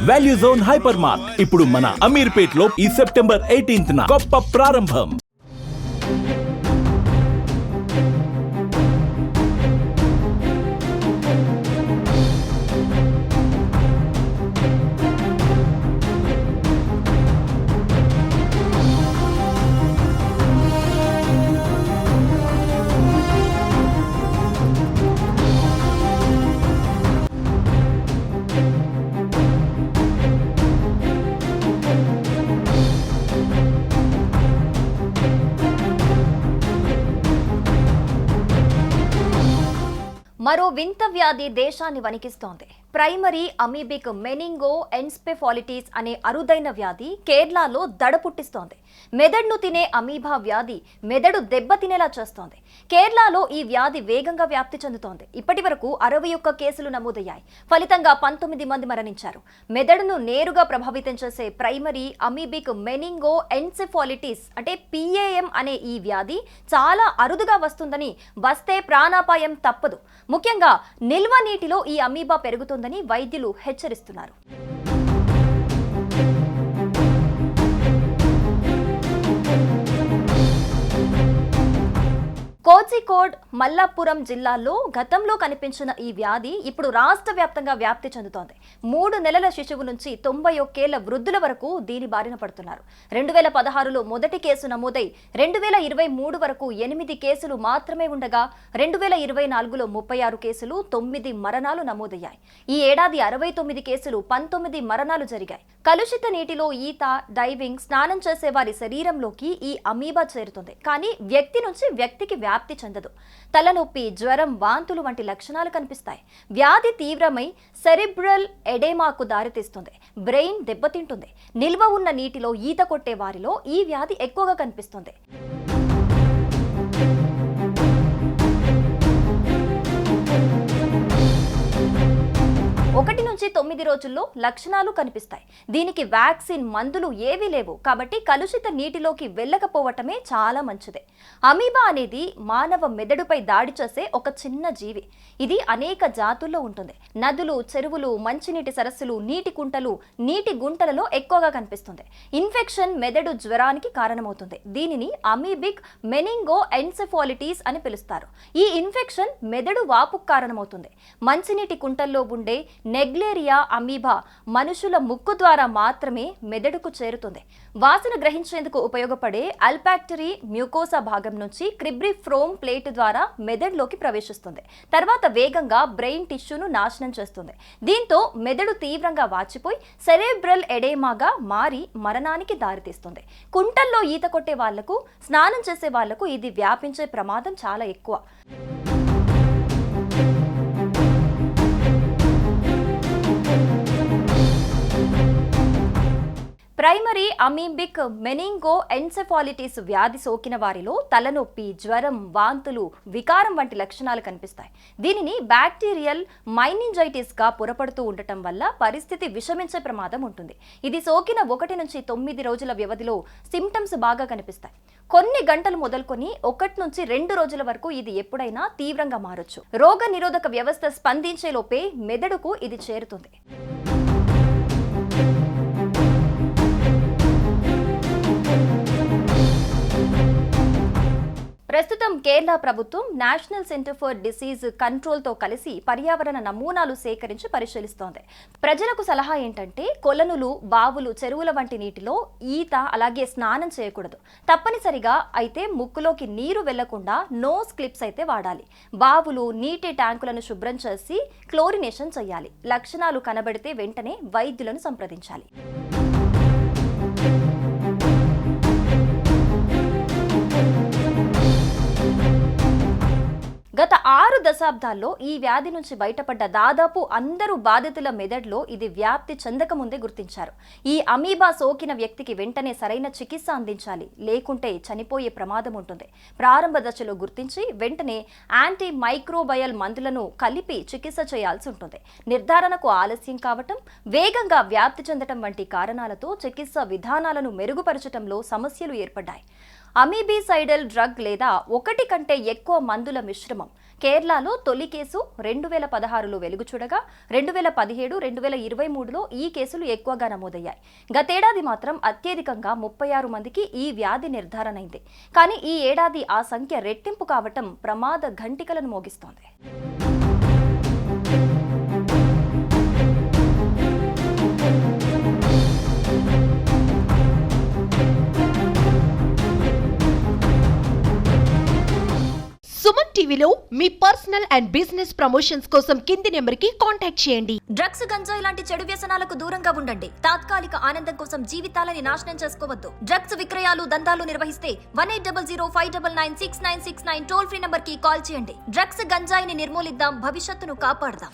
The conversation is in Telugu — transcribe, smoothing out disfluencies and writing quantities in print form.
వాల్యూ జోన్ హైపర్ మార్ట్ ఇప్పుడు మన అమీర్పేట్ లో ఈ సెప్టెంబర్ 18న గొప్ప ప్రారంభం. మరో వింత వ్యాధి దేశాన్ని వణికిస్తోంది. ప్రైమరీ అమీబిక్ మెనింగో ఎన్సెఫాలిటిస్ అనే అరుదైన వ్యాధి కేరళలో దడ పుట్టిస్తోంది. మెదడును తినే అమీబా వ్యాధి మెదడు దెబ్బతినేలా చేస్తోంది. కేరళలో ఈ వ్యాధి వేగంగా వ్యాప్తి చెందుతోంది. ఇప్పటి వరకు 61 కేసులు నమోదయ్యాయి. ఫలితంగా 19 మంది మరణించారు. మెదడును నేరుగా ప్రభావితం చేసే ప్రైమరీ అమీబిక్ మెనింగో ఎన్సెఫాలిటిస్ అంటే PAM అనే ఈ వ్యాధి చాలా అరుదుగా వస్తుందని, వస్తే ప్రాణాపాయం తప్పదు. ముఖ్యంగా నిల్వ నీటిలో ఈ అమీబా పెరుగుతుందని వైద్యులు హెచ్చరిస్తున్నారు. కోజికోడ్, మల్లాపురం జిల్లాల్లో గతంలో కనిపించిన ఈ వ్యాధి ఇప్పుడు రాష్ట్ర వ్యాప్తంగా వ్యాప్తి చెందుతోంది. 3 నెలల శిశువు నుంచి 91 ఏళ్ల వృద్ధుల వరకు దీని బారిన పడుతున్నారు. 2016లో మొదటి కేసు నమోదై 2023 వరకు 8 కేసులు మాత్రమే ఉండగా 2024లో 36 కేసులు, 9 మరణాలు నమోదయ్యాయి. ఈ ఏడాది 69 కేసులు, 19 మరణాలు జరిగాయి. కలుషిత నీటిలో ఈత, డైవింగ్, స్నానం చేసే వారి శరీరంలోకి ఈ అమీబా చేరుతుంది. కానీ వ్యక్తి నుంచి వ్యక్తికి వ్యాప్తి చెందదు. తలనొప్పి, జ్వరం, వాంతులు వంటి లక్షణాలు కనిపిస్తాయి. వ్యాధి తీవ్రమై సెరిబ్రల్ ఎడేమాకు దారితీస్తుంది. బ్రెయిన్ దెబ్బతింటుంది. నిల్వ ఉన్న నీటిలో ఈత కొట్టే వారిలో ఈ వ్యాధి ఎక్కువగా కనిపిస్తుంది. ఒకటి నుంచి 9 రోజుల్లో లక్షణాలు కనిపిస్తాయి. దీనికి వ్యాక్సిన్, మందులు ఏవీ లేవు. కాబట్టి కలుషిత నీటిలోకి వెళ్ళకపోవటమే చాలా మంచిదే. అమీబా అనేది మానవ మెదడుపై దాడి చేసే ఒక చిన్న జీవి. ఇది అనేక జాతుల్లో ఉంటుంది. నదులు, చెరువులు, మంచినీటి సరస్సులు, నీటి కుంటలు, నీటి గుంటలలో ఎక్కువగా కనిపిస్తుంది. ఇన్ఫెక్షన్ మెదడు జ్వరానికి కారణమవుతుంది. దీనిని అమీబిక్ మెనింగో ఎన్సెఫాలిటిస్ అని పిలుస్తారు. ఈ ఇన్ఫెక్షన్ మెదడు వాపుకు కారణమవుతుంది. మంచినీటి కుంటల్లో ఉండే నెగ్లేరియా అమీబా మనుషుల ముక్కు ద్వారా మాత్రమే మెదడుకు చేరుతుంది. వాసన గ్రహించేందుకు ఉపయోగపడే అల్పాక్టరీ మ్యూకోసా భాగం నుంచి క్రిబ్రిఫ్రోమ్ ప్లేట్ ద్వారా మెదడులోకి ప్రవేశిస్తుంది. తర్వాత వేగంగా బ్రెయిన్ టిష్యూను నాశనం చేస్తుంది. దీంతో మెదడు తీవ్రంగా వాచిపోయి సెరెబ్రల్ ఎడేమాగా మారి మరణానికి దారితీస్తుంది. కుంటల్లో ఈత కొట్టే వాళ్లకు, స్నానం చేసే వాళ్లకు ఇది వ్యాపించే ప్రమాదం చాలా ఎక్కువ. ప్రైమరీ అమీబిక్ మెనింగో ఎన్సెఫాలిటిస్ వ్యాధి సోకిన వారిలో తలనొప్పి, జ్వరం, వాంతులు, వికారం వంటి లక్షణాలు కనిపిస్తాయి. దీనిని బ్యాక్టీరియల్ మైనింజైటిస్గా పొరపడుతూ ఉండటం వల్ల పరిస్థితి విషమించే ప్రమాదం ఉంటుంది. ఇది సోకిన 1 నుంచి 9 రోజుల వ్యవధిలో సిమ్టమ్స్ బాగా కనిపిస్తాయి. కొన్ని గంటలు మొదలుకొని 1 నుంచి 2 రోజుల వరకు ఇది ఎప్పుడైనా తీవ్రంగా మారొచ్చు. రోగ నిరోధక వ్యవస్థ స్పందించే లోపే మెదడుకు ఇది చేరుతుంది. ప్రస్తుతం కేరళ ప్రభుత్వం నేషనల్ సెంటర్ ఫర్ డిసీజ్ కంట్రోల్తో కలిసి పర్యావరణ నమూనాలు సేకరించి పరిశీలిస్తోంది. ప్రజలకు సలహా ఏంటంటే కొలనులు, బావులు, చెరువుల వంటి నీటిలో ఈత, అలాగే స్నానం చేయకూడదు. తప్పనిసరిగా అయితే ముక్కులోకి నీరు వెళ్లకుండా నోస్ క్లిప్స్ అయితే వాడాలి. బావులు, నీటి ట్యాంకులను శుభ్రం చేసి క్లోరినేషన్ చేయాలి. లక్షణాలు కనబడితే వెంటనే వైద్యులను సంప్రదించాలి. గత 6 దశాబ్దాల్లో ఈ వ్యాధి నుంచి బయటపడ్డ దాదాపు అందరూ బాధితుల మెదడులో ఇది వ్యాప్తి చెందకముందే గుర్తించారు. ఈ అమీబా సోకిన వ్యక్తికి వెంటనే సరైన చికిత్స అందించాలి, లేకుంటే చనిపోయే ప్రమాదం ఉంటుంది. ప్రారంభ దశలో గుర్తించి వెంటనే యాంటీ మైక్రోబయల్ మందులను కలిపి చికిత్స చేయాల్సి ఉంటుంది. నిర్ధారణకు ఆలస్యం కావటం, వేగంగా వ్యాప్తి చెందటం వంటి కారణాలతో చికిత్స విధానాలను మెరుగుపరచడంలో సమస్యలు ఏర్పడ్డాయి. అమీబిసైడల్ డ్రగ్ లేదా ఒకటి కంటే ఎక్కువ మందుల మిశ్రమం కేరళలో తొలి కేసు 2016లో వెలుగు చూడగా 2017, 2023లో ఈ కేసులు ఎక్కువగా నమోదయ్యాయి. గతేడాది మాత్రం అత్యధికంగా 36 మందికి ఈ వ్యాధి నిర్ధారణ అయింది. కానీ ఈ ఏడాది ఆ సంఖ్య రెట్టింపు కావటం ప్రమాద ఘంటికలను మోగిస్తోంది. సుమన్ టీవీలో మీ పర్సనల్ అండ్ బిజినెస్ ప్రమోషన్స్ కోసం కింది నెంబర్కి కాంటాక్ట్ చేయండి. డ్రగ్స్, గంజాయి లాంటి చెడు వ్యసనాలకు దూరంగా ఉండండి. తాత్కాలిక ఆనందం కోసం జీవితాలని నాశనం చేసుకోవద్దు. డ్రగ్స్ విక్రయాలు, దందాలు నిర్వహిస్తే 1800-599-6969 టోల్ ఫ్రీ నంబర్ కి కాల్ చేయండి. డ్రగ్స్, గంజాయిని నిర్మూలిద్దాం, భవిష్యత్తును కాపాడదాం.